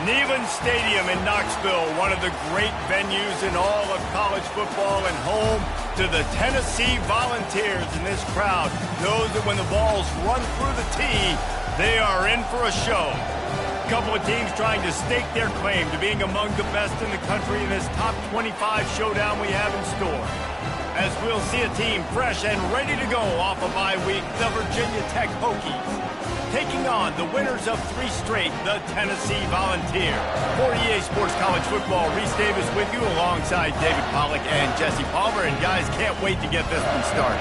Neyland Stadium in Knoxville, one of the great venues in all of college football and home to the Tennessee Volunteers. And this crowd knows that when the balls run through the tee, they are in for a show. A couple of teams trying to stake their claim to being among the best in the country in this top 25 showdown we have in store. As we'll see a team fresh and ready to go off a bye week, the Virginia Tech Hokies, taking on the winners of 3 straight, the Tennessee Volunteers. For EA Sports College Football, Reese Davis with you alongside David Pollack and Jesse Palmer. And guys, can't wait to get this one started.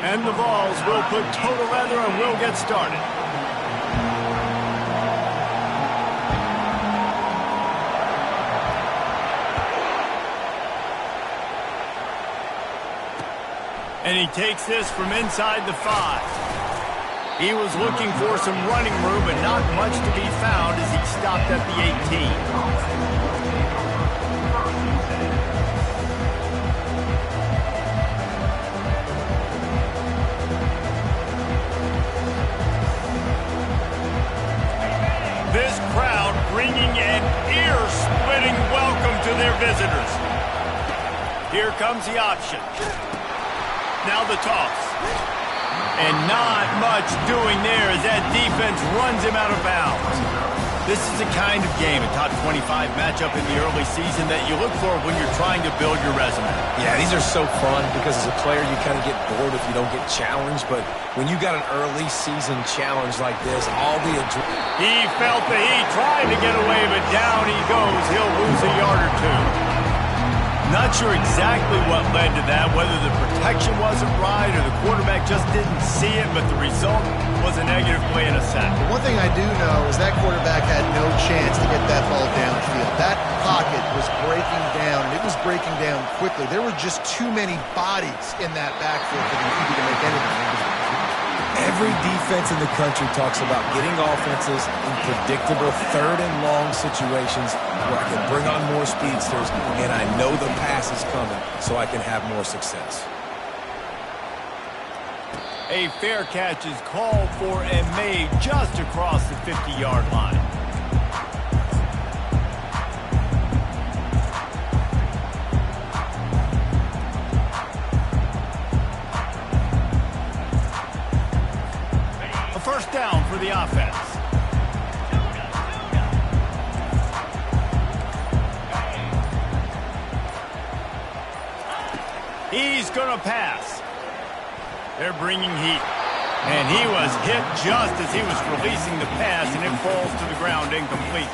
And the Vols will put total leather and we'll get started. And he takes this from inside the 5. He was looking for some running room, but not much to be found as he stopped at the 18. This crowd bringing an ear-splitting welcome to their visitors. Here comes the option. Now the toss. And not much doing there as that defense runs him out of bounds. This is the kind of game, a top 25 matchup in the early season that you look for when you're trying to build your resume. Yeah, these are so fun because as a player you kind of get bored if you don't get challenged, but when you got an early season challenge like this, all the he felt the heat, trying to get away, but down he goes. He'll lose a yard or 2. Not sure exactly what led to that, whether the protection wasn't right or the quarterback just didn't see it, but the result was a negative play and a sack. One thing I do know is that quarterback had no chance to get that ball downfield. That pocket was breaking down, and it was breaking down quickly. There were just too many bodies in that backfield for the QB to make anything. Every defense in the country talks about getting offenses in predictable 3rd and long situations where I can bring on more speedsters and I know the pass is coming so I can have more success. A fair catch is called for and made just across the 50-yard line. First down for the offense. He's going to pass. They're bringing heat. And he was hit just as he was releasing the pass, and it falls to the ground incomplete.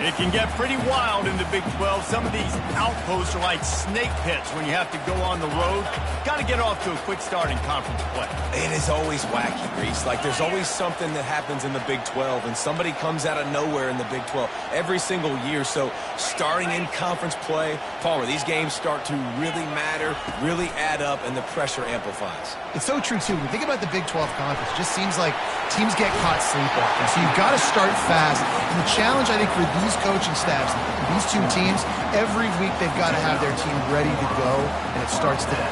It can get pretty wild in the Big 12. Some of these outposts are like snake pits when you have to go on the road. Got to get off to a quick start in conference play. It is always wacky, Reese. Like, there's always something that happens in the Big 12, and somebody comes out of nowhere in the Big 12 every single year. So, starting in conference play, Palmer, these games start to really matter, really add up, and the pressure amplifies. It's so true, too. When you think about the Big 12 conference, it just seems like teams get caught sleepwalking. So, you've got to start fast. And the challenge, I think, for these coaching staffs, these 2 teams, every week they've got to have their team ready to go, and it starts today.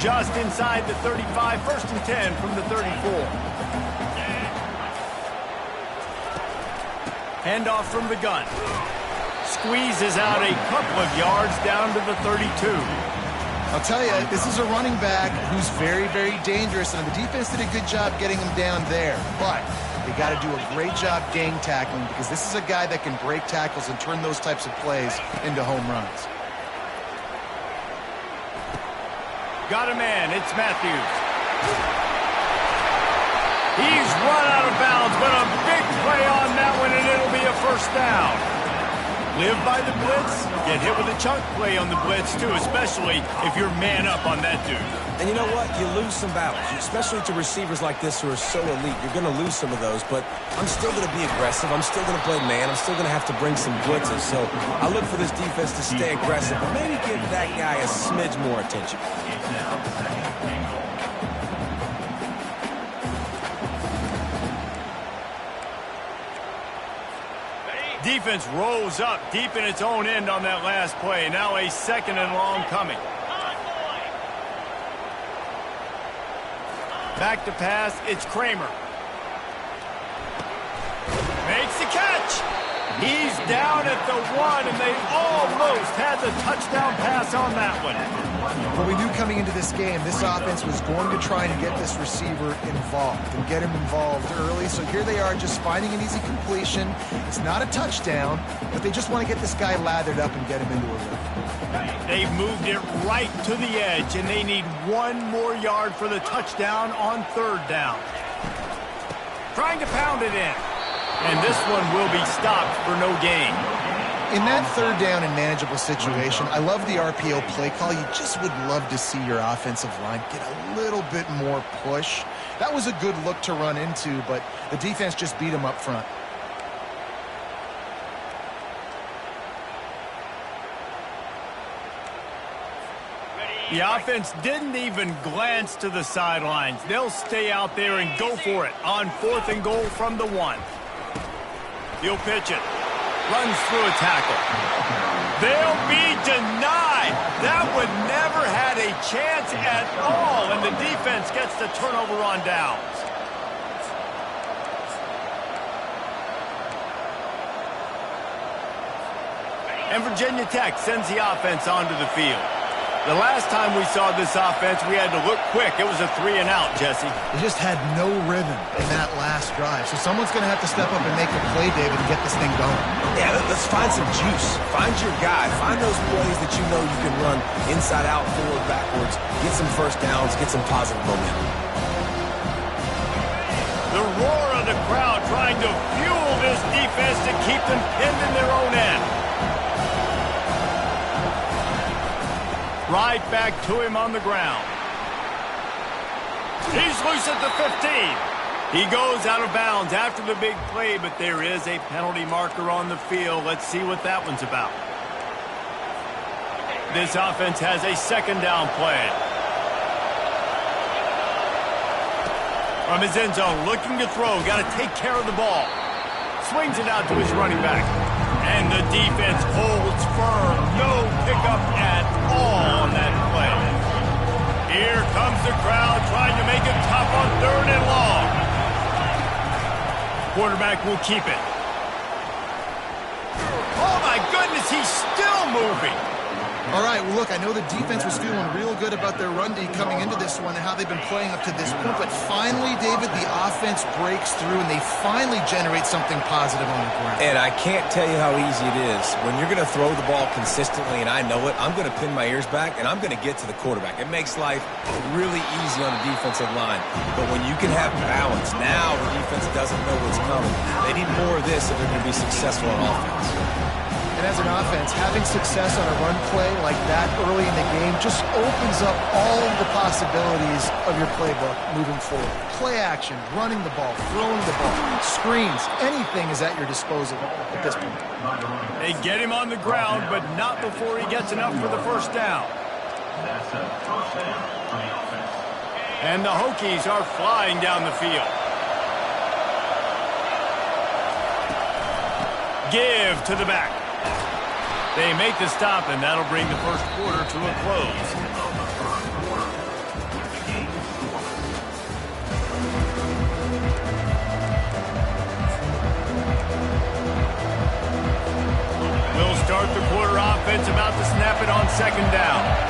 Just inside the 35, 1st and 10 from the 34. Handoff from the gun. Squeezes out a couple of yards down to the 32. I'll tell you, this is a running back who's very, very dangerous, and the defense did a good job getting him down there. But they got to do a great job gang tackling because this is a guy that can break tackles and turn those types of plays into home runs. Got a man, it's Matthews. He's run out of bounds, but a big play on that one, and it'll be a first down. Live by the blitz, get hit with a chunk play on the blitz too, especially if you're man up on that dude. And you know what? You lose some battles, especially to receivers like this who are so elite. You're going to lose some of those, but I'm still going to be aggressive. I'm still going to play man. I'm still going to have to bring some blitzes. So I look for this defense to stay aggressive, but maybe give that guy a smidge more attention. Defense rolls up deep in its own end on that last play. Now a 2nd and long coming. Back to pass, it's Kramer. Makes the catch. He's down at the 1, and they almost had the touchdown pass on that one. Well, we knew coming into this game, this offense was going to try and get this receiver involved and get him involved early. So here they are just finding an easy completion. It's not a touchdown, but they just want to get this guy lathered up and get him into a rhythm. They've moved it right to the edge, and they need 1 more yard for the touchdown on 3rd down. Trying to pound it in. And this one will be stopped for no gain. In that 3rd down and manageable situation, I love the RPO play call. You just would love to see your offensive line get a little bit more push. That was a good look to run into, but the defense just beat him up front. The offense didn't even glance to the sidelines. They'll stay out there and go for it on 4th and goal from the 1. He'll pitch it. Runs through a tackle. They'll be denied. That one never had a chance at all, and the defense gets the turnover on downs. And Virginia Tech sends the offense onto the field. The last time we saw this offense, we had to look quick. It was a 3 and out, Jesse. They just had no rhythm in that last drive. So someone's going to have to step up and make a play, David, and get this thing going. Yeah, let's find some juice. Find your guy. Find those plays that you know you can run inside out, forward, backwards. Get some first downs. Get some positive momentum. The roar of the crowd trying to fuel this defense to keep them pinned in their own end. Right back to him on the ground. He's loose at the 15. He goes out of bounds after the big play, but there is a penalty marker on the field. Let's see what that one's about. This offense has a 2nd down play. From his end zone, looking to throw. Got to take care of the ball. Swings it out to his running back. And the defense holds firm. No pickup at all on that play. Here comes the crowd trying to make it tough on 3rd and long. Quarterback will keep it. Oh, my goodness, he's still moving. All right, well, look, I know the defense was feeling real good about their run D coming into this one and how they've been playing up to this point. But finally, David, the offense breaks through and they finally generate something positive on the ground. And I can't tell you how easy it is. When you're going to throw the ball consistently, and I know it, I'm going to pin my ears back, and I'm going to get to the quarterback. It makes life really easy on the defensive line. But when you can have balance, now the defense doesn't know what's coming. They need more of this if they're going to be successful on offense. And as an offense, having success on a run play like that early in the game just opens up all of the possibilities of your playbook moving forward. Play action, running the ball, throwing the ball, screens, anything is at your disposal at this point. They get him on the ground, but not before he gets enough for the 1st down. And the Hokies are flying down the field. Give to the back. They make the stop, and that'll bring the 1st quarter to a close. We'll start the quarter offense, about to snap it on 2nd down.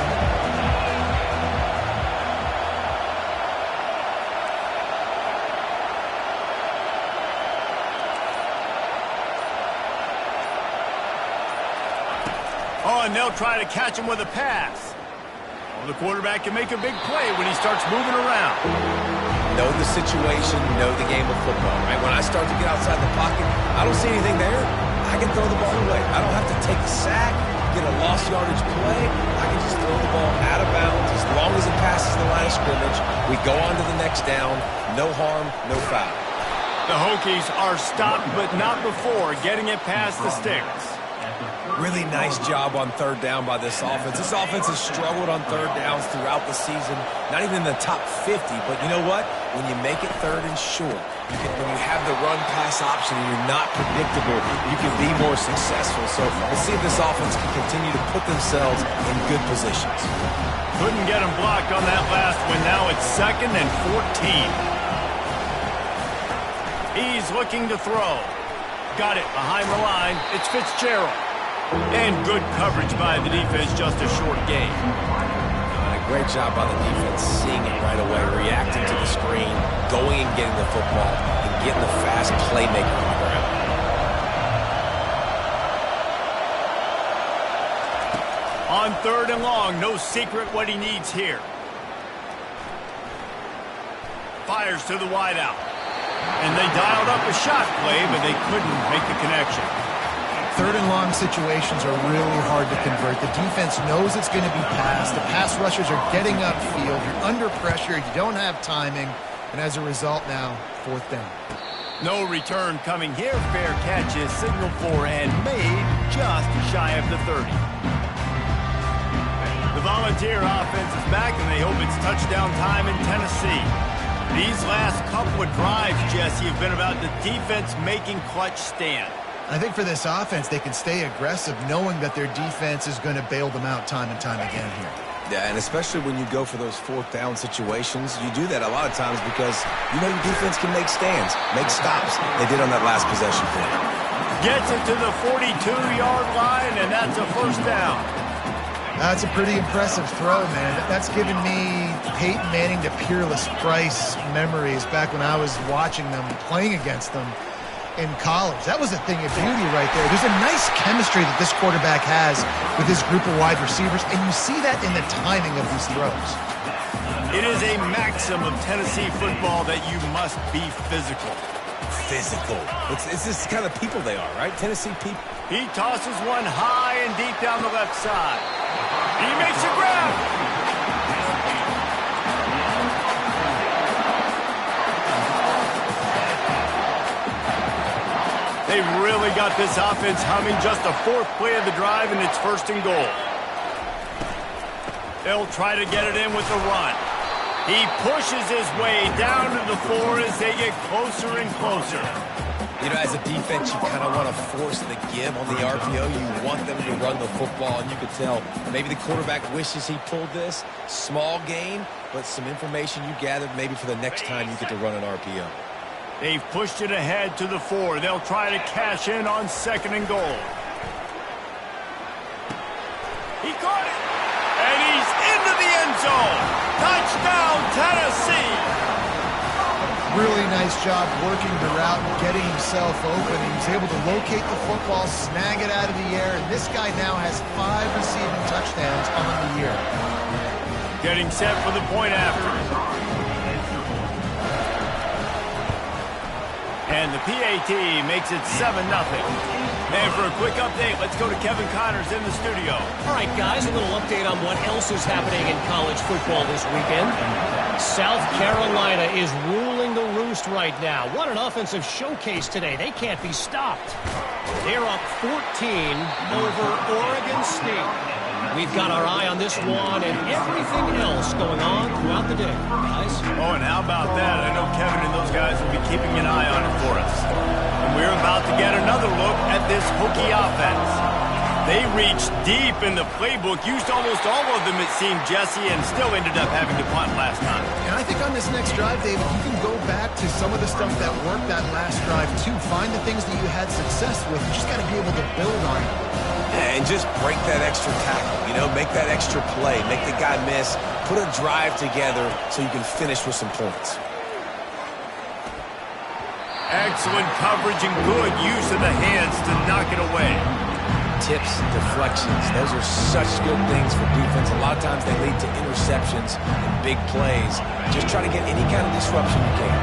Oh, and they'll try to catch him with a pass. Well, the quarterback can make a big play when he starts moving around. Know the situation, know the game of football, right? When I start to get outside the pocket, I don't see anything there. I can throw the ball away. I don't have to take a sack, get a lost yardage play. I can just throw the ball out of bounds. As long as it passes the line of scrimmage, we go on to the next down. No harm, no foul. The Hokies are stopped, but not before getting it past the sticks. Really nice job on third down by this offense. This offense has struggled on third downs throughout the season. Not even in the top 50, but you know what? When you make it third and short, when you have the run-pass option and you're not predictable, you can be more successful. So let's see if this offense can continue to put themselves in good positions. Couldn't get him blocked on that last one. Now it's 2nd and 14. He's looking to throw. Got it behind the line. It's Fitzgerald. And good coverage by the defense, just a short gain. A great job by the defense, seeing it right away, reacting to the screen, going and getting the football, and getting the fast playmaker on the ground. On 3rd and long, no secret what he needs here. Fires to the wideout. And they dialed up a shot play, but they couldn't make the connection. 3rd and long situations are really hard to convert. The defense knows it's going to be passed. The pass rushers are getting upfield. You're under pressure. You don't have timing. And as a result now, 4th down. No return coming here. Fair catch is signaled for and made just shy of the 30. The Volunteer offense is back, and they hope it's touchdown time in Tennessee. These last couple of drives, Jesse, have been about the defense making clutch stand. I think for this offense, they can stay aggressive knowing that their defense is going to bail them out time and time again here. Yeah, and especially when you go for those 4th down situations, you do that a lot of times because you know your defense can make stands, make stops. They did on that last possession play. Gets it to the 42-yard line, and that's a 1st down. That's a pretty impressive throw, man. That's given me Peyton Manning to Peerless Price memories back when I was watching them, playing against them in college. That was a thing of beauty right there. There's a nice chemistry that this quarterback has with his group of wide receivers, and you see that in the timing of these throws. It is a maxim of Tennessee football that you must be physical. Physical. It's this kind of people they are, right? Tennessee people. He tosses one high and deep down the left side. He makes a grab. They've really got this offense humming. Just a 4th play of the drive, and it's 1st and goal. They'll try to get it in with the run. He pushes his way down to the 4 as they get closer and closer. You know, as a defense, you kind of want to force the give on the RPO. You want them to run the football, and you could tell maybe the quarterback wishes he pulled this. Small gain, but some information you gathered maybe for the next time you get to run an RPO. They've pushed it ahead to the 4. They'll try to cash in on 2nd and goal. He caught it, and he's into the end zone. Touchdown, Tennessee. Really nice job working the route and getting himself open. He was able to locate the football, snag it out of the air, and this guy now has 5 receiving touchdowns on the year. Getting set for the point after. And the PAT makes it 7-0. And for a quick update, let's go to Kevin Connors in the studio. All right, guys, a little update on what else is happening in college football this weekend. South Carolina is ruling the roost right now. What an offensive showcase today. They can't be stopped. They're up 14 over Oregon State. We've got our eye on this one and everything else going on throughout the day, guys. Oh, and how about that? I know Kevin and those guys will be keeping an eye on it for us. And we're about to get another look at this Hokie offense. They reached deep in the playbook, used almost all of them, it seemed, Jesse, and still ended up having to punt last time. And I think on this next drive, David, you can go back to some of the stuff that worked that last drive, too. Find the things that you had success with. You just got to be able to build on it. And just break that extra tackle, you know, make that extra play, make the guy miss, put a drive together so you can finish with some points. Excellent coverage and good use of the hands to knock it away. Tips, deflections, those are such good things for defense. A lot of times they lead to interceptions and big plays. Just try to get any kind of disruption you can.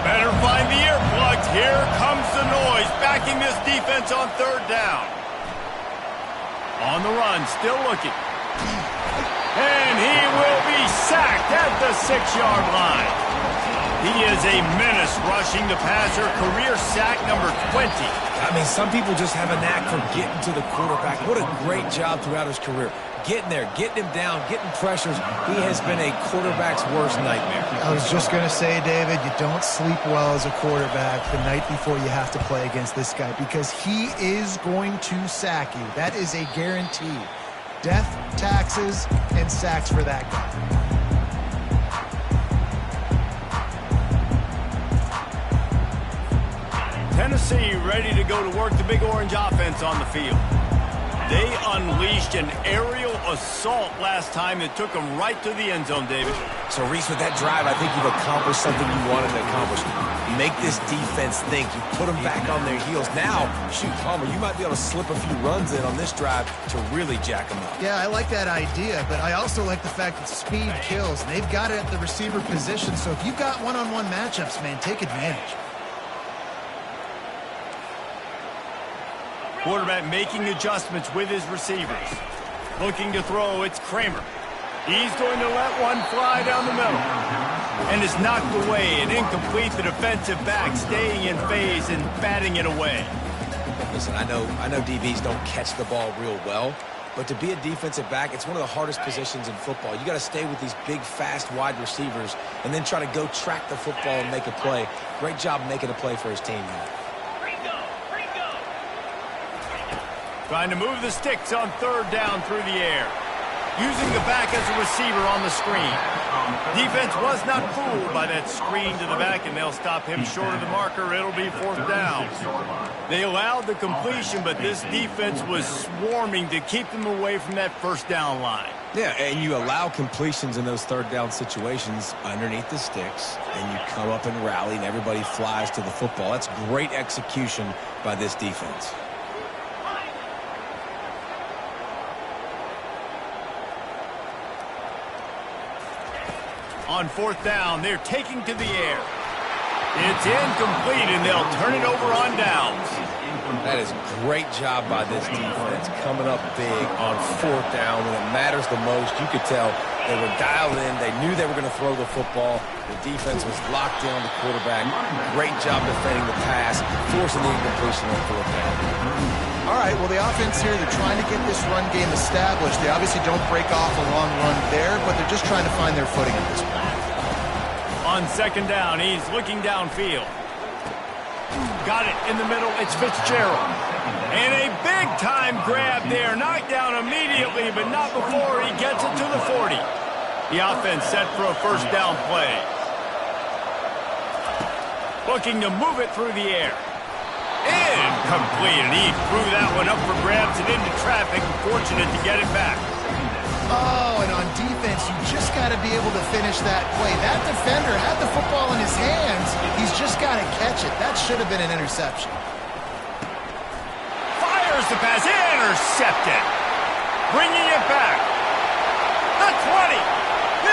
Better find the earplugs. Here comes the noise, backing this defense on 3rd down. On the run, still looking. And he will be sacked at the 6-yard line. He is a menace rushing the passer, career sack number 20. I mean, some people just have a knack for getting to the quarterback. What a great job throughout his career. Getting there, getting him down, getting pressures. He has been a quarterback's worst nightmare. I was just going to say, David, you don't sleep well as a quarterback the night before you have to play against this guy because he is going to sack you. That is a guarantee. Death, taxes, and sacks for that guy. Tennessee ready to go to work the Big Orange offense on the field. They unleashed an aerial assault last time that took them right to the end zone, David. So, Reese, with that drive, I think you've accomplished something you wanted to accomplish. Make this defense think. You put them back on their heels. Now, shoot, Palmer, you might be able to slip a few runs in on this drive to really jack them up. Yeah, I like that idea, but I also like the fact that speed kills. They've got it at the receiver position, so if you've got one-on-one matchups, man, take advantage. Quarterback making adjustments with his receivers. Looking to throw, it's Kramer. He's going to let one fly down the middle. And is knocked away and incomplete. The defensive back staying in phase and batting it away. Listen, I know DBs don't catch the ball real well, but to be a defensive back, it's one of the hardest positions in football. You got to stay with these big, fast, wide receivers and then try to go track the football and make a play. Great job making a play for his team here. Trying to move the sticks on third down through the air. Using the back as a receiver on the screen. Defense was not fooled by that screen to the back, and they'll stop him short of the marker. It'll be fourth down. They allowed the completion, but this defense was swarming to keep them away from that first down line. Yeah, and you allow completions in those third down situations underneath the sticks, and you come up and rally, and everybody flies to the football. That's great execution by this defense. On fourth down, they're taking to the air. It's incomplete, and they'll turn it over on downs. That is a great job by this defense, coming up big on fourth down when it matters the most. You could tell they were dialed in. They knew they were going to throw the football. The defense was locked in on the quarterback. Great job defending the pass, forcing the incompletion on fourth down. All right, well, the offense here, they're trying to get this run game established. They obviously don't break off a long run there, but they're just trying to find their footing at this point. On second down, he's looking downfield. Got it in the middle. It's Fitzgerald. And a big-time grab there. Knocked down immediately, but not before he gets it to the 40. The offense set for a first down play. Looking to move it through the air. Incomplete, and he threw that one up for grabs and into traffic. Fortunate to get it back. Oh, and on defense, you just got to be able to finish that play. That defender had the football in his hands. He's just got to catch it. That should have been an interception. Fires the pass. Intercepted. Bringing it back. The 20.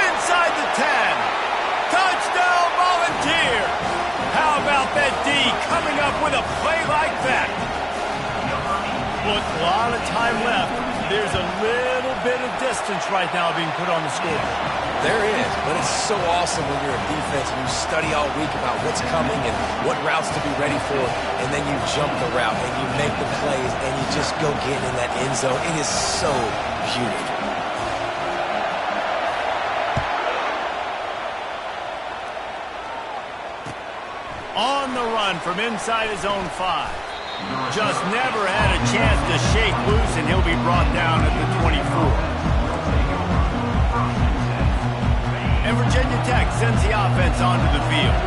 Inside the 10. Touchdown, Volunteer. How about that D coming up with a play like that? Look, a lot of time left. There's a little bit of distance right now being put on the score. There is, but it's so awesome when you're a defense and you study all week about what's coming and what routes to be ready for, and then you jump the route and you make the plays and you just go get in that end zone. It is so beautiful. On the run from inside his own 5. Just never had a chance to shake loose, and he'll be brought down at the 24. And Virginia Tech sends the offense onto the field.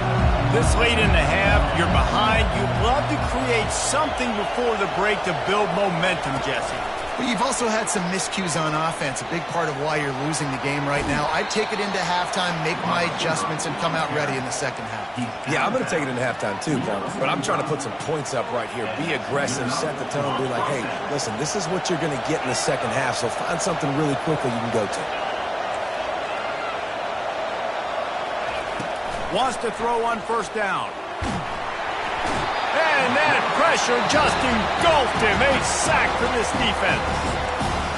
This late in the half, you're behind. You'd love to create something before the break to build momentum, Jesse. But you've also had some miscues on offense, a big part of why you're losing the game right now. I'd take it into halftime, make my adjustments, and come out ready in the second half. Yeah, I'm going to take it into halftime too, Paul. But I'm trying to put some points up right here. Be aggressive, set the tone, be like, hey, listen, this is what you're going to get in the second half, so find something really quickly you can go to. Wants to throw on first down. And that pressure just engulfed him. A sack for this defense.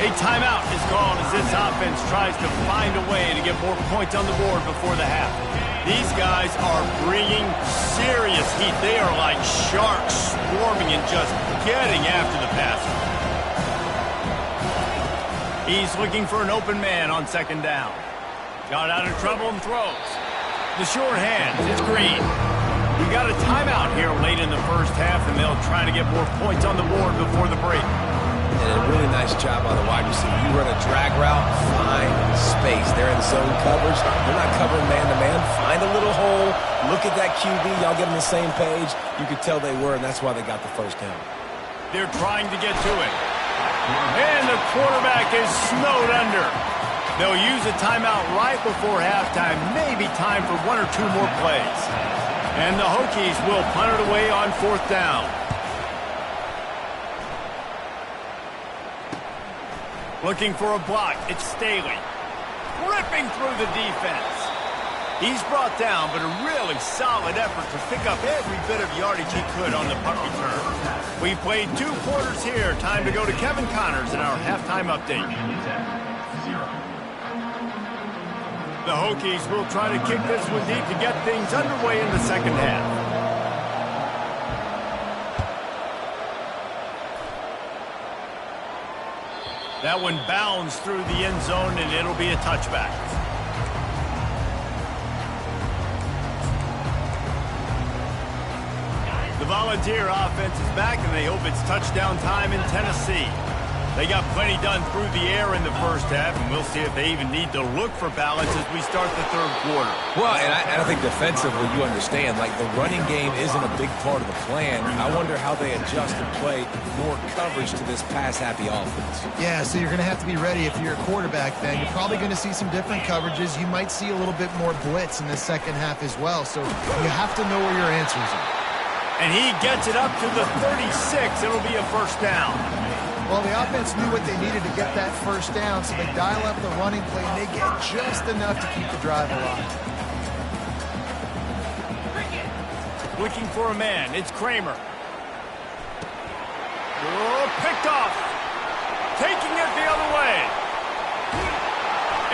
A timeout is called as this offense tries to find a way to get more points on the board before the half. These guys are bringing serious heat. They are like sharks swarming and just getting after the passer. He's looking for an open man on second down. Got out of trouble and throws. The short hand, it's Green. We got a timeout here late in the first half, and they'll try to get more points on the board before the break. And a really nice job by the wide receiver. You run a drag route, find space. They're in zone coverage. They're not covering man-to-man. Find a little hole. Look at that QB. Y'all get on the same page. You could tell they were, and that's why they got the first down. They're trying to get to it. And the quarterback is snowed under. They'll use a timeout right before halftime. Maybe time for one or two more plays. And the Hokies will punt it away on fourth down. Looking for a block. It's Staley. Ripping through the defense. He's brought down, but a really solid effort to pick up every bit of yardage he could on the punt return. We played 2 quarters here. Time to go to Kevin Connors in our halftime update. The Hokies will try to kick this one deep to get things underway in the second half. That one bounds through the end zone, and it'll be a touchback. The Volunteer offense is back, and they hope it's touchdown time in Tennessee. They got plenty done through the air in the first half, and we'll see if they even need to look for balance as we start the third quarter. Well, and I think defensively, you understand, like the running game isn't a big part of the plan. I wonder how they adjust and play more coverage to this pass-happy offense. Yeah, so you're going to have to be ready if you're a quarterback then. You're probably going to see some different coverages. You might see a little bit more blitz in the second half as well, so you have to know where your answers are. And he gets it up to the 36. It'll be a first down. Well, the offense knew what they needed to get that first down, so they dial up the running play, and they get just enough to keep the drive alive. Looking for a man. It's Kramer. Oh, picked off. Taking it the other way.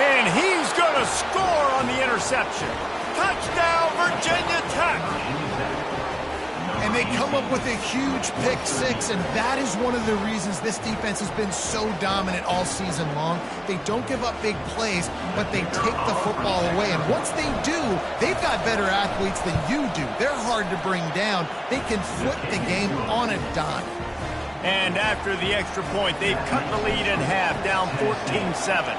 And he's going to score on the interception. Touchdown, Virginia Tech. And they come up with a huge pick six, and that is one of the reasons this defense has been so dominant all season long. They don't give up big plays, but they take the football away. And once they do, they've got better athletes than you do. They're hard to bring down. They can flip the game on a dime. And after the extra point, they've cut the lead in half, down 14-7.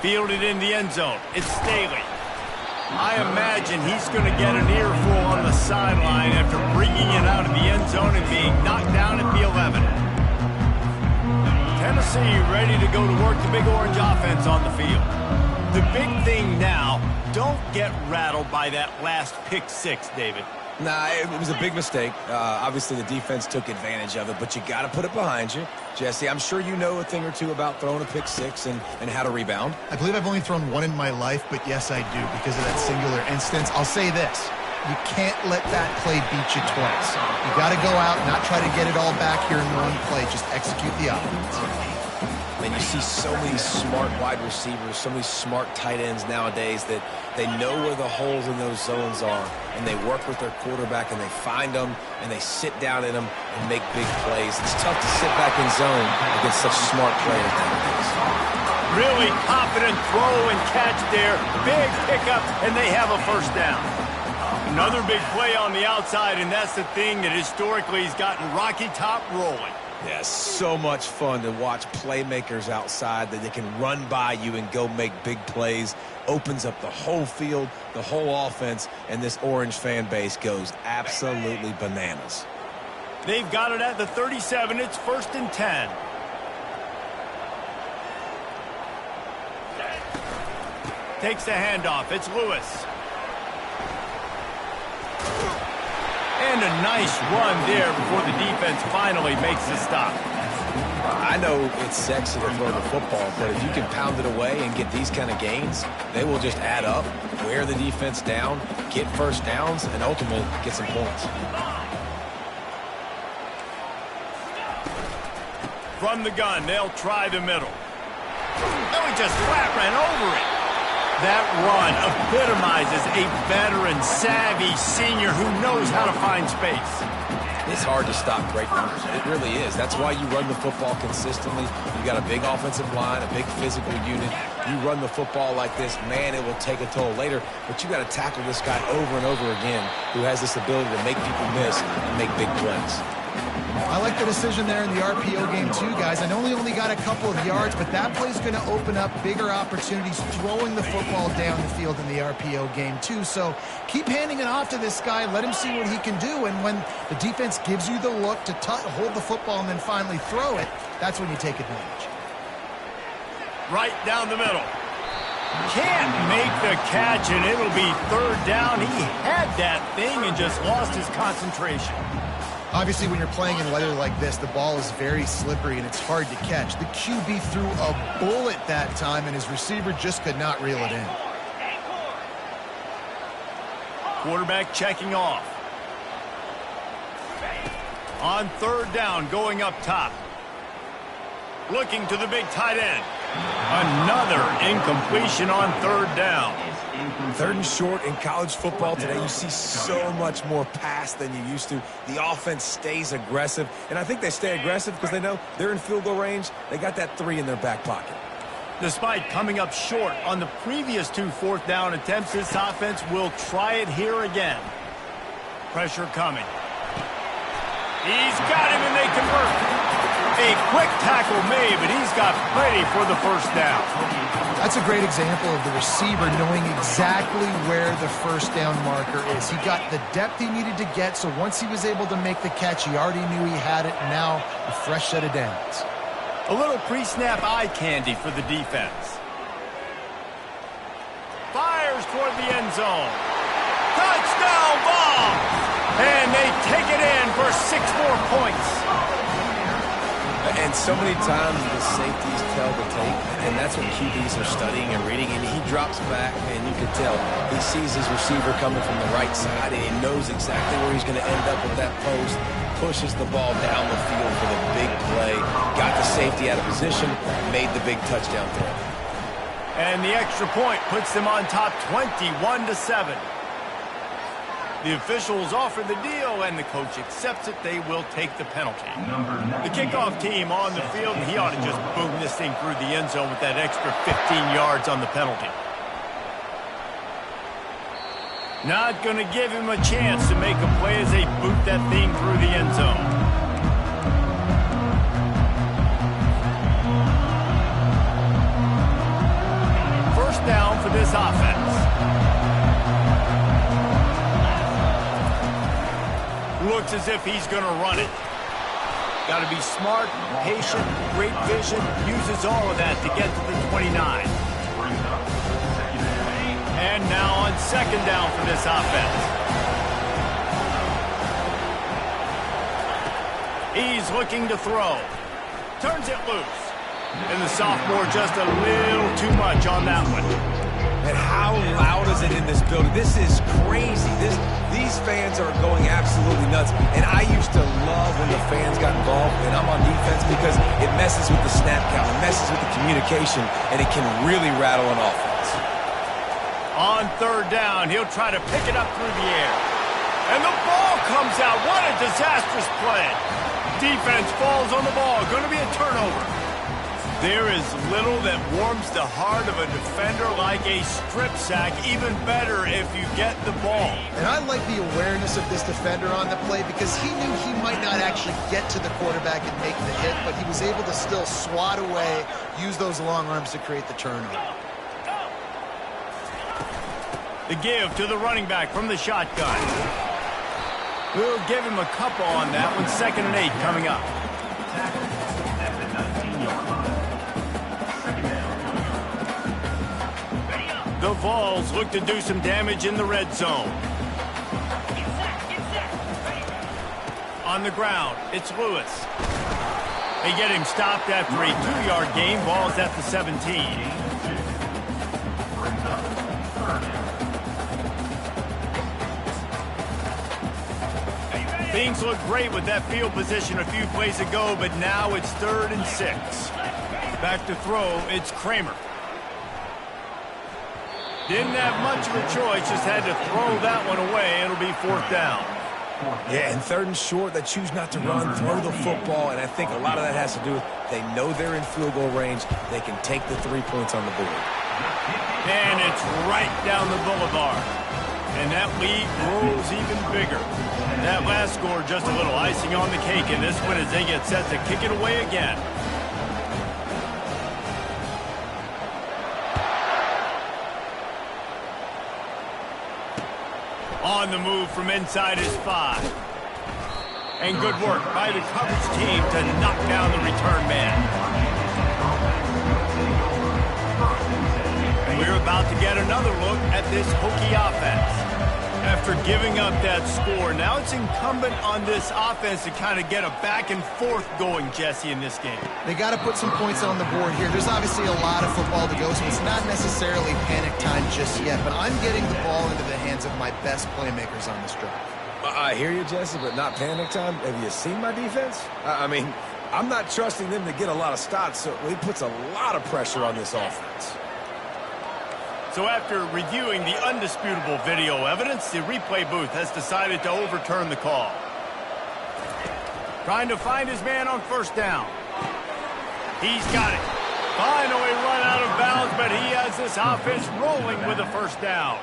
Fielded in the end zone. It's Staley. I imagine he's going to get an earful on the sideline after bringing it out of the end zone and being knocked down at the 11. Tennessee ready to go to work the Big Orange offense on the field. The big thing now, don't get rattled by that last pick six, David. Nah, it was a big mistake. Obviously, the defense took advantage of it, but you got to put it behind you. Jesse, I'm sure you know a thing or two about throwing a pick six and how to rebound. I believe I've only thrown one in my life, but yes, I do because of that singular instance. I'll say this. You can't let that play beat you twice. You got to go out and not try to get it all back here in one play. Just execute the offense. And you see so many smart wide receivers, so many smart tight ends nowadays that they know where the holes in those zones are, and they work with their quarterback, and they find them, and they sit down in them and make big plays. It's tough to sit back in zone against such smart players nowadays. Really confident throw and catch there. Big pickup, and they have a first down. Another big play on the outside, and that's the thing that historically has gotten Rocky Top rolling. Yeah, so much fun to watch playmakers outside that they can run by you and go make big plays. Opens up the whole field, the whole offense, and this Orange fan base goes absolutely bananas. They've got it at the 37. It's 1st and 10. Takes the handoff. It's Lewis. And a nice run there before the defense finally makes the stop. I know it's sexy to throw the football, but if you can pound it away and get these kind of gains, they will just add up, wear the defense down, get first downs, and ultimately get some points. From the gun, they'll try the middle. No, he just flat ran over it. That run epitomizes a veteran, savvy senior who knows how to find space. It's hard to stop great runners. It really is. That's why you run the football consistently. You got a big offensive line, a big physical unit. You run the football like this, man, it will take a toll later. But you got to tackle this guy over and over again who has this ability to make people miss and make big plays. I like the decision there in the RPO game too, guys. I know he only got a couple of yards, but that play's going to open up bigger opportunities throwing the football down the field in the RPO game too. So keep handing it off to this guy. Let him see what he can do. And when the defense gives you the look to hold the football and then finally throw it, that's when you take advantage. Right down the middle. Can't make the catch, and it'll be third down. He had that thing and just lost his concentration. Obviously, when you're playing in weather like this, the ball is very slippery and it's hard to catch. The QB threw a bullet that time, and his receiver just could not reel it in. Quarterback checking off. On third down, going up top. Looking to the big tight end. Another incompletion on third down. Third and short in college football today, you see so much more pass than you used to. The offense stays aggressive, and I think they stay aggressive because they know they're in field goal range. They got that 3 in their back pocket. Despite coming up short on the previous 2 fourth down attempts, this offense will try it here again. Pressure coming. He's got him, and they convert. A quick tackle made, but he's got plenty for the first down. That's a great example of the receiver knowing exactly where the first down marker is. He got the depth he needed to get, so once he was able to make the catch, he already knew he had it, and now a fresh set of downs. A little pre-snap eye candy for the defense. Fires toward the end zone. Touchdown ball! And they take it in for 6 more points. And so many times the safeties tell the tape, and that's what QBs are studying and reading, and he drops back, and you can tell he sees his receiver coming from the right side, and he knows exactly where he's going to end up with that post, pushes the ball down the field for the big play, got the safety out of position, made the big touchdown throw. And the extra point puts them on top 21-7. The officials offer the deal, and the coach accepts it. They will take the penalty. The kickoff team on the field, and he ought to just boom this thing through the end zone with that extra 15 yards on the penalty. Not going to give him a chance to make a play as they boot that thing through the end zone. First down for this offense. Looks as if he's going to run it. Got to be smart, patient, great vision, uses all of that to get to the 29. And now on second down for this offense. He's looking to throw. Turns it loose. And the sophomore just a little too much on that one. And how loud is it in this building? This is crazy. These fans are going absolutely nuts. And I used to love when the fans got involved, and I'm on defense because it messes with the snap count, it messes with the communication, and it can really rattle an offense. On third down, he'll try to pick it up through the air. And the ball comes out. What a disastrous play. Defense falls on the ball. Going to be a turnover. There is little that warms the heart of a defender like a strip sack. Even better if you get the ball. And I like the awareness of this defender on the play because he knew he might not actually get to the quarterback and make the hit, but he was able to still swat away, use those long arms to create the turnover. The give to the running back from the shotgun. We'll give him a couple on that one. 2nd and 8 coming up. The Vols look to do some damage in the red zone. On the ground, it's Lewis. They get him stopped after a 2-yard gain. Ball's at the 17. Things look great with that field position a few plays ago, but now it's 3rd and 6. Back to throw, it's Kramer. Didn't have much of a choice, just had to throw that one away. It'll be 4th down. Yeah, and 3rd and short, they choose not to run, throw the football, and I think a lot of that has to do with they know they're in field goal range. They can take the 3 points on the board. And it's right down the boulevard. And that lead grows even bigger. That last score just a little icing on the cake in this one as they get set to kick it away again. On the move from inside his 5. And good work by the coverage team to knock down the return man. And we're about to get another look at this Hokie offense. After giving up that score, now it's incumbent on this offense to kind of get a back and forth going, Jesse, in this game. They got to put some points on the board here. There's obviously a lot of football to go, so it's not necessarily panic time just yet, but I'm getting the ball into the hands of my best playmakers on this drive. I hear you, Jesse, but not panic time. Have you seen my defense? I mean, I'm not trusting them to get a lot of stops, so he puts a lot of pressure on this offense. So after reviewing the undisputable video evidence, the replay booth has decided to overturn the call. Trying to find his man on 1st down. He's got it. Finally run out of bounds, but he has this offense rolling with a 1st down.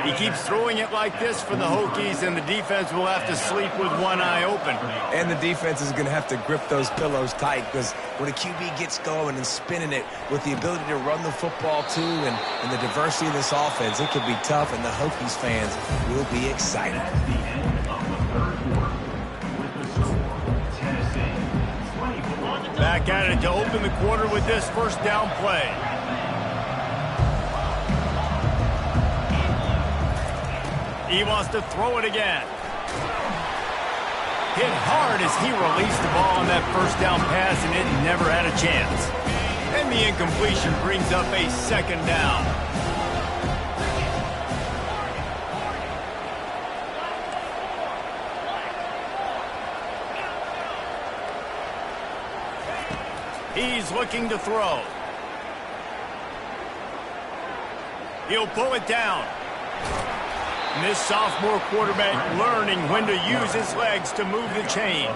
He keeps throwing it like this for the Hokies, and the defense will have to sleep with one eye open. And the defense is going to have to grip those pillows tight because when a QB gets going and spinning it with the ability to run the football too and the diversity of this offense, it could be tough, and the Hokies fans will be excited. Back at it to open the quarter with this 1st down play. He wants to throw it again. Hit hard as he released the ball on that 1st down pass, and it never had a chance. And the incompletion brings up a 2nd down. He's looking to throw. He'll pull it down. And this sophomore quarterback learning when to use his legs to move the chains.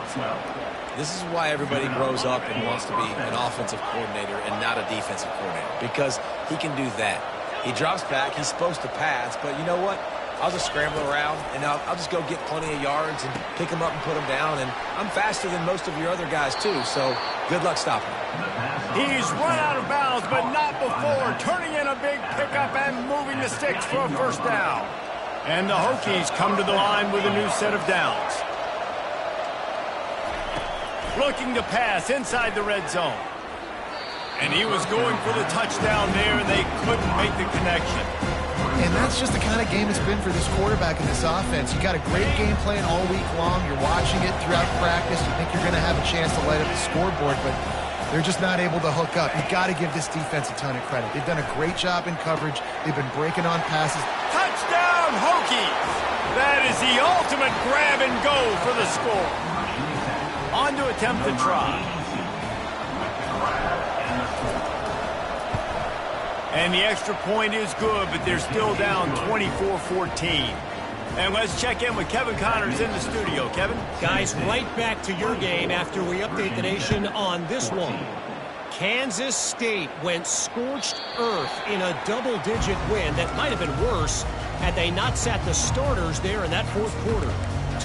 This is why everybody grows up and wants to be an offensive coordinator and not a defensive coordinator, because he can do that. He drops back. He's supposed to pass, but you know what? I'll just scramble around, and I'll just go get plenty of yards and pick them up and put them down, and I'm faster than most of your other guys, too, so good luck stopping him. He's run out of bounds, but not before, turning in a big pickup and moving the sticks for a 1st down. And the Hokies come to the line with a new set of downs. Looking to pass inside the red zone. And he was going for the touchdown there, and they couldn't make the connection. And that's just the kind of game it's been for this quarterback in this offense. You got a great game plan all week long. You're watching it throughout practice. You think you're going to have a chance to light up the scoreboard, but they're just not able to hook up. You've got to give this defense a ton of credit. They've done a great job in coverage. They've been breaking on passes. Touchdown, Hokies! That is the ultimate grab and go for the score. On to attempt the try. And the extra point is good, but they're still down 24-14. And let's check in with Kevin Connors in the studio. Kevin? Guys, right back to your game after we update the nation on this one. Kansas State went scorched earth in a double-digit win that might have been worse had they not sat the starters there in that 4th quarter.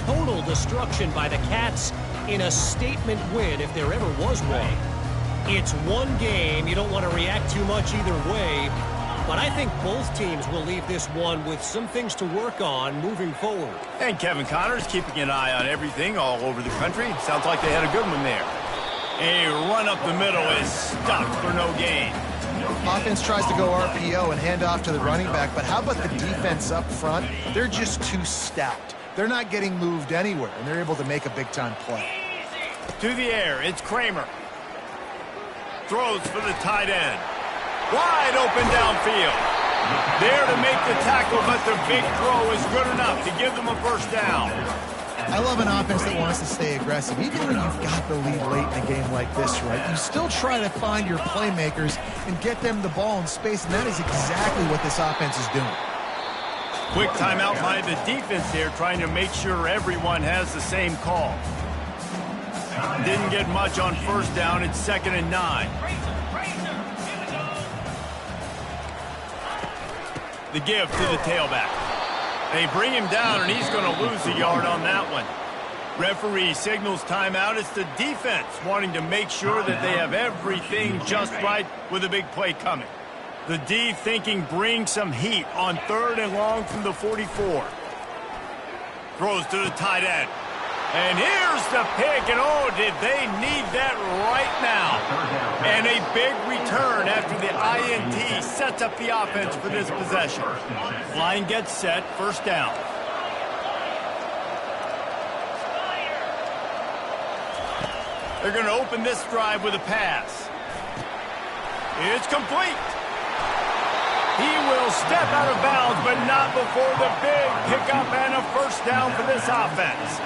Total destruction by the Cats in a statement win if there ever was one. It's one game. You don't want to react too much either way. But I think both teams will leave this one with some things to work on moving forward. And Kevin Connors keeping an eye on everything all over the country. Sounds like they had a good one there. A run up the middle is stopped for no gain. Offense tries to go RPO and hand off to the running back, but how about the defense up front? They're just too stout. They're not getting moved anywhere, and they're able to make a big-time play. To the air, it's Kramer. Throws for the tight end. Wide open downfield. There to make the tackle, but the big throw is good enough to give them a 1st down. I love an offense that wants to stay aggressive. Even when you've got the lead late in a game like this, right, you still try to find your playmakers and get them the ball in space, and that is exactly what this offense is doing. Quick timeout by the defense here, trying to make sure everyone has the same call. Didn't get much on first down. It's 2nd and 9. The give to the tailback. They bring him down, and he's going to lose a yard on that one. Referee signals timeout. It's the defense wanting to make sure that they have everything just right with a big play coming. The D thinking bring some heat on 3rd and long from the 44. Throws to the tight end. And here's the pick, and oh, did they need that right now. And a big return after the INT sets up the offense for this possession. Line gets set, 1st down. They're going to open this drive with a pass. It's complete. He will step out of bounds, but not before the big pickup and a 1st down for this offense.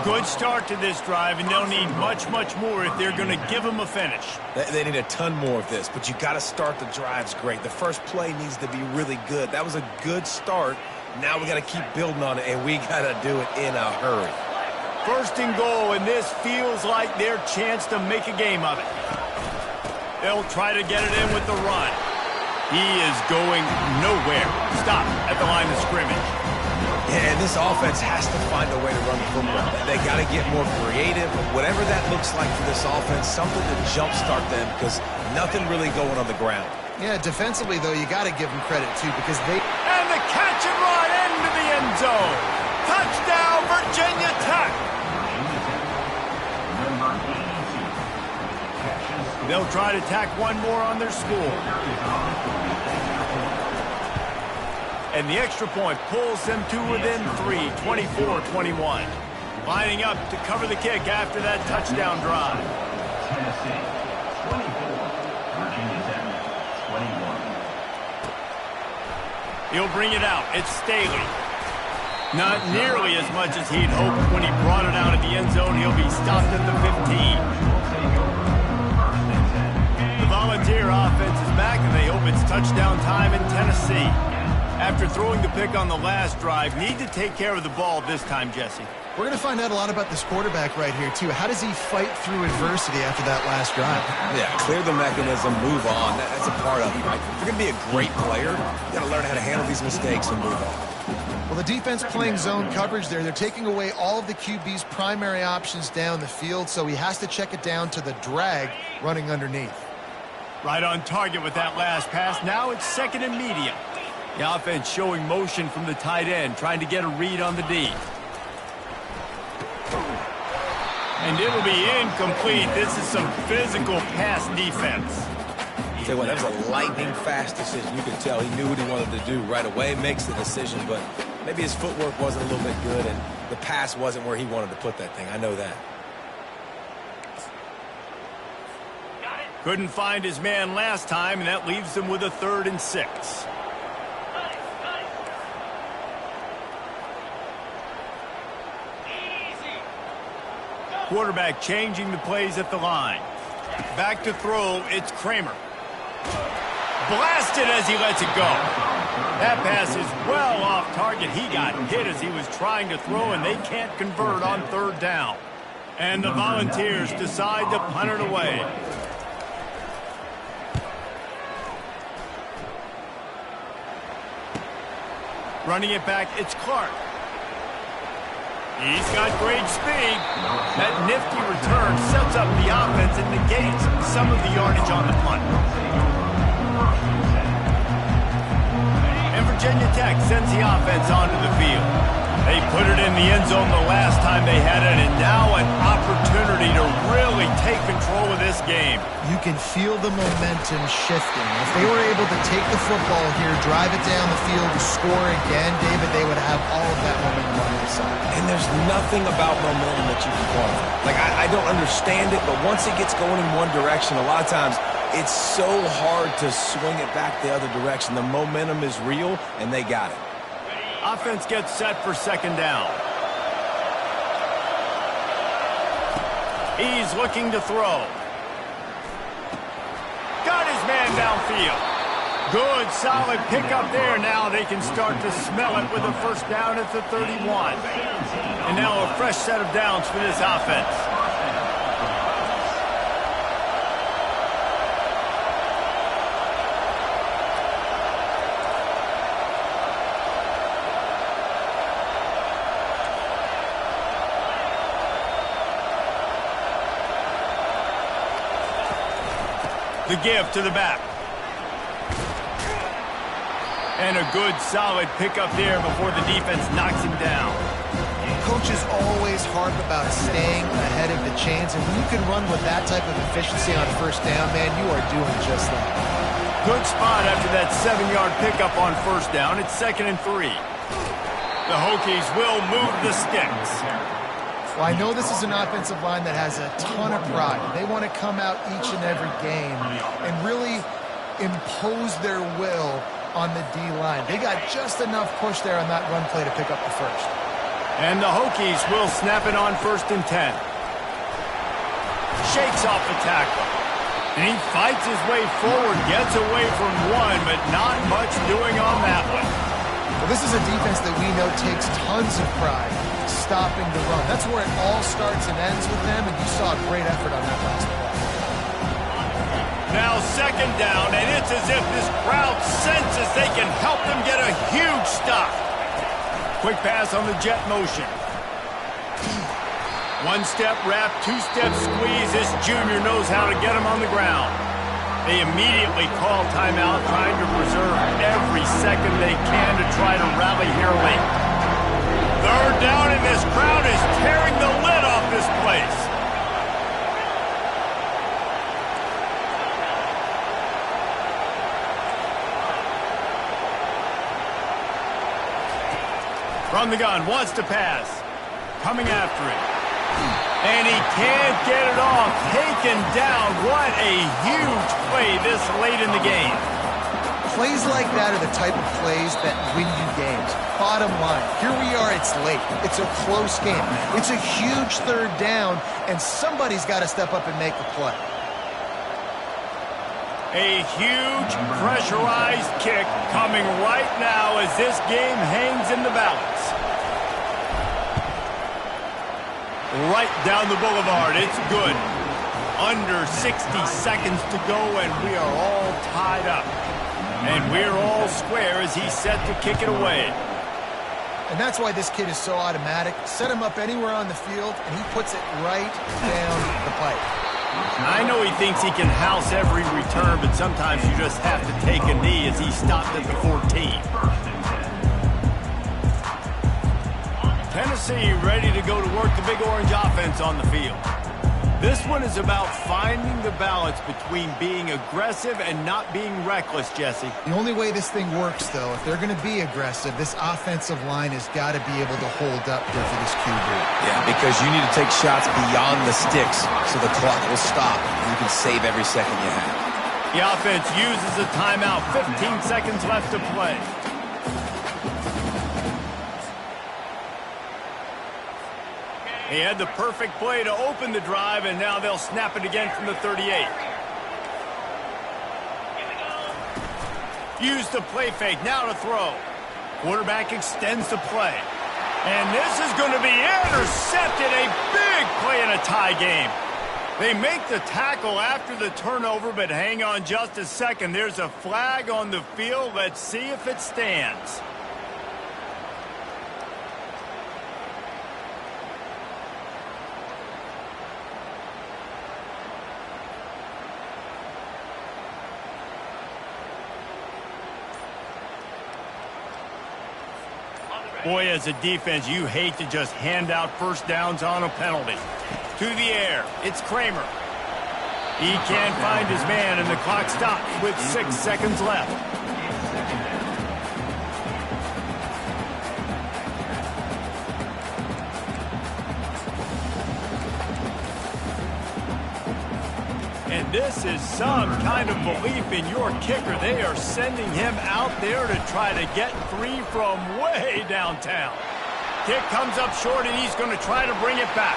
Good start to this drive, and they'll need much, much more if they're going to give them a finish. They need a ton more of this, but you got to start the drives great. The first play needs to be really good. That was a good start. Now we got to keep building on it, and we got to do it in a hurry. 1st and goal, and this feels like their chance to make a game of it. They'll try to get it in with the run. He is going nowhere. Stop at the line of scrimmage. Yeah, and this offense has to find a way to run the football. They got to get more creative, whatever that looks like for this offense, something to jumpstart them because nothing really going on the ground. Yeah, defensively, though, you got to give them credit, too, because they... And the catch and run into the end zone. Touchdown, Virginia Tech. They'll try to tack one more on their score. And the extra point pulls them to within 3, 24-21. Lining up to cover the kick after that touchdown drive. Tennessee, 24, Virginia Tech, 21. He'll bring it out. It's Staley. Not nearly as much as he'd hoped when he brought it out at the end zone. He'll be stopped at the 15. The Volunteer offense is back, and they hope it's touchdown time in Tennessee. After throwing the pick on the last drive, need to take care of the ball this time, Jesse. We're going to find out a lot about this quarterback right here, too. How does he fight through adversity after that last drive? Yeah, clear the mechanism, move on. That's a part of it, right? If you're going to be a great player, you got to learn how to handle these mistakes and move on. Well, the defense playing zone coverage there. They're taking away all of the QB's primary options down the field, so he has to check it down to the drag running underneath. Right on target with that last pass. Now it's 2nd and medium. The offense showing motion from the tight end, trying to get a read on the D. And it'll be incomplete. This is some physical pass defense. Tell you what, that was a lightning-fast decision. You could tell he knew what he wanted to do right away, makes the decision, but maybe his footwork wasn't a little bit good, and the pass wasn't where he wanted to put that thing. I know that. Couldn't find his man last time, and that leaves him with a 3rd and 6. Quarterback changing the plays at the line. Back to throw, it's Kramer. Blasted as he lets it go. That pass is well off target. He got hit as he was trying to throw, and they can't convert on 3rd down. And the Volunteers decide to punt it away. Running it back, it's Clark. He's got great speed. That nifty return sets up the offense and negates some of the yardage on the punt. And Virginia Tech sends the offense onto the field. They put it in the end zone the last time they had it, and now an opportunity to really take control of this game. You can feel the momentum shifting. If they were able to take the football here, drive it down the field, to score again, David, they would have all of that momentum on their side. And there's nothing about momentum that you can quantify. Like, I don't understand it, but once it gets going in one direction, a lot of times it's so hard to swing it back the other direction. The momentum is real, and they got it. Offense gets set for 2nd down. He's looking to throw. Got his man downfield. Good, solid pickup there. Now they can start to smell it with a first down at the 31. And now a fresh set of downs for this offense. The give to the back. And a good, solid pickup there before the defense knocks him down. Coaches always harp about staying ahead of the chains, and when you can run with that type of efficiency on first down, man, you are doing just that. Good spot after that 7-yard pickup on first down. It's 2nd and 3. The Hokies will move the sticks. Well, I know this is an offensive line that has a ton of pride. They want to come out each and every game and really impose their will on the D-line. They got just enough push there on that run play to pick up the first. And the Hokies will snap it on 1st and 10. Shakes off the tackle. And he fights his way forward, gets away from one, but not much doing on that one. Well, this is a defense that we know takes tons of pride stopping the run. That's where it all starts and ends with them, and you saw a great effort on that last play. Now 2nd down, and it's as if this crowd senses they can help them get a huge stop. Quick pass on the jet motion. 1-step wrap, 2-step squeeze. This junior knows how to get him on the ground. They immediately call timeout, trying to preserve every second they can to try to rally here late. 3rd down, and this crowd is tearing the lid off this place. From the gun, wants to pass. Coming after it. And he can't get it off. Taken down. What a huge play this late in the game. Plays like that are the type of plays that win you games. Bottom line, here we are, it's late. It's a close game. It's a huge 3rd down, and somebody's got to step up and make a play. A huge pressurized kick coming right now as this game hangs in the balance. Right down the boulevard. It's good. Under 60 seconds to go, and we are all tied up. And we're all square as he's set to kick it away. And that's why this kid is so automatic. Set him up anywhere on the field, and he puts it right down the pipe. I know he thinks he can house every return, but sometimes you just have to take a knee as he stopped at the 14. Tennessee ready to go to work the Big Orange offense on the field. This one is about finding the balance between being aggressive and not being reckless, Jesse. The only way this thing works, though, if they're going to be aggressive, this offensive line has got to be able to hold up here for this QB. Yeah, because you need to take shots beyond the sticks so the clock will stop and you can save every second you have. The offense uses a timeout. 15 seconds left to play. He had the perfect play to open the drive, and now they'll snap it again from the 38. Use the play fake, now to throw. Quarterback extends the play. And this is going to be intercepted, a big play in a tie game. They make the tackle after the turnover, but hang on just a second. There's a flag on the field. Let's see if it stands. Boy, as a defense, you hate to just hand out first downs on a penalty. To the air, it's Kramer. He can't find his man, and the clock stops with 6 seconds left. And this is some kind of belief in your kicker. They are sending him out there to try to get 3 from way downtown. Kick comes up short, and he's going to try to bring it back.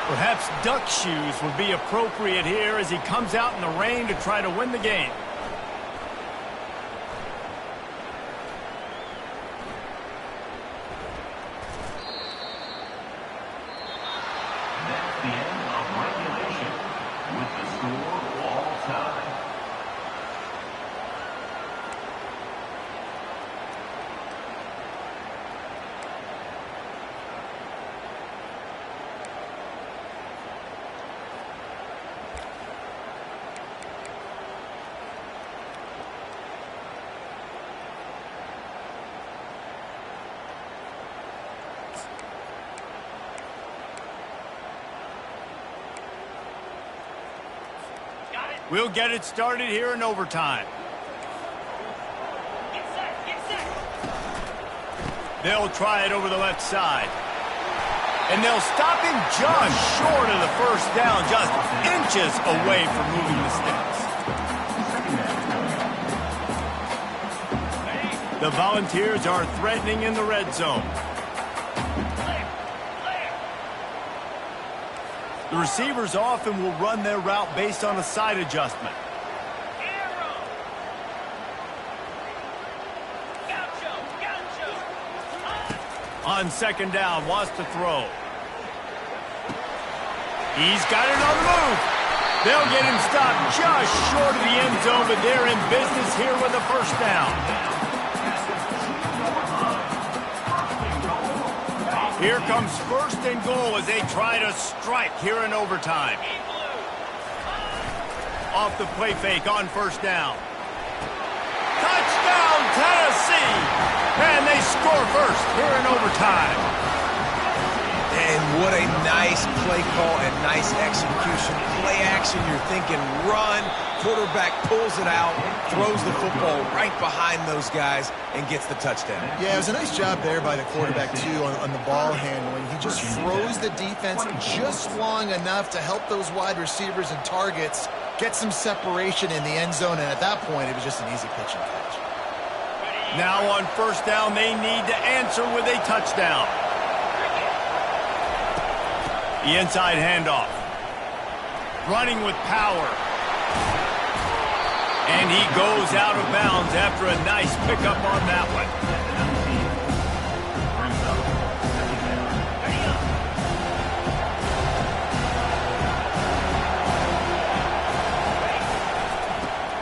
Perhaps duck shoes would be appropriate here as he comes out in the rain to try to win the game. That's the end of regulation with the score all time. We'll get it started here in overtime. They'll try it over the left side. And they'll stop him just short of the first down, just inches away from moving the sticks. The Volunteers are threatening in the red zone. The receivers often will run their route based on a side adjustment. On second down, wants to throw. He's got it on the move. They'll get him stopped just short of the end zone, but they're in business here with a first down. Here comes first and goal as they try to strike here in overtime. Off the play fake on first down. Touchdown, Tennessee! And they score first here in overtime. And what a nice play call and nice execution. Play action, you're thinking run. Quarterback pulls it out, throws the football right behind those guys, and gets the touchdown. Yeah, it was a nice job there by the quarterback, too, on the ball handling. He just froze the defense just long enough to help those wide receivers and targets get some separation in the end zone, and at that point, it was just an easy pitch and catch. Now on first down, they need to answer with a touchdown. The inside handoff. Running with power. And he goes out of bounds after a nice pickup on that one.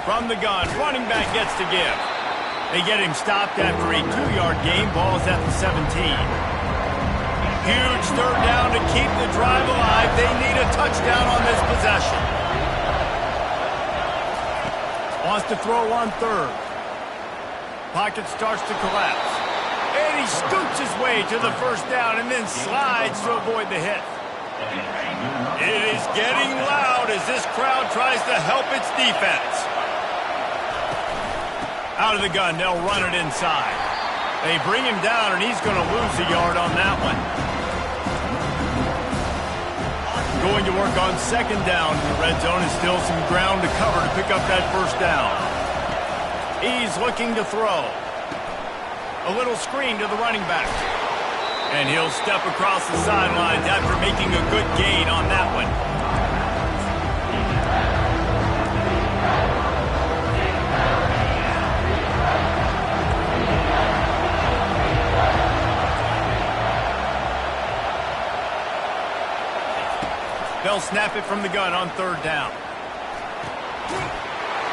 From the gun, running back gets to give. They get him stopped after a 2-yard gain. Ball is at the 17. Huge third down to keep the drive alive. They need a touchdown on this possession. Wants to throw on third. Pocket starts to collapse. And he scoots his way to the first down and then slides to avoid the hit. It is getting loud as this crowd tries to help its defense. Out of the gun, they'll run it inside. They bring him down, and he's going to lose a yard on that one. Going to work on second down in the red zone is still some ground to cover to pick up that first down. He's looking to throw. A little screen to the running back. And he'll step across the sidelines after making a good gain on that one. They'll snap it from the gun on third down.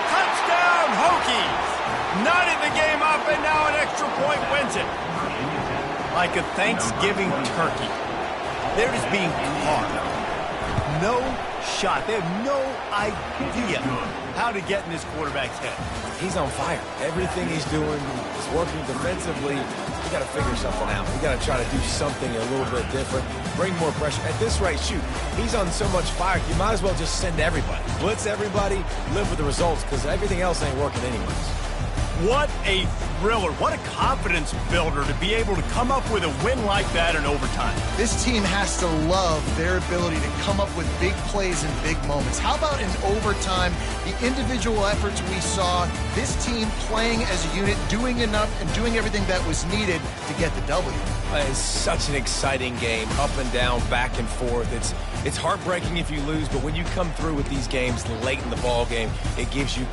Touchdown, Hokies! Knotted the game up, and now an extra point wins it. Like a Thanksgiving turkey. They're just being carved. No shot. They have no idea how to get in this quarterback's head. He's on fire. Everything he's doing is working defensively. We got to figure something out. We got to try to do something a little bit different. Bring more pressure. At this rate, shoot, he's on so much fire, you might as well just send everybody. Blitz everybody, live with the results, because everything else ain't working anyways. What a thriller. What a confidence builder to be able to come up with a win like that in overtime. This team has to love their ability to come up with big plays and big moments. How about in overtime, the individual efforts we saw, this team playing as a unit, doing enough and doing everything that was needed to get the W. It's such an exciting game, up and down, back and forth. It's heartbreaking if you lose, but when you come through with these games late in the ball game, it gives you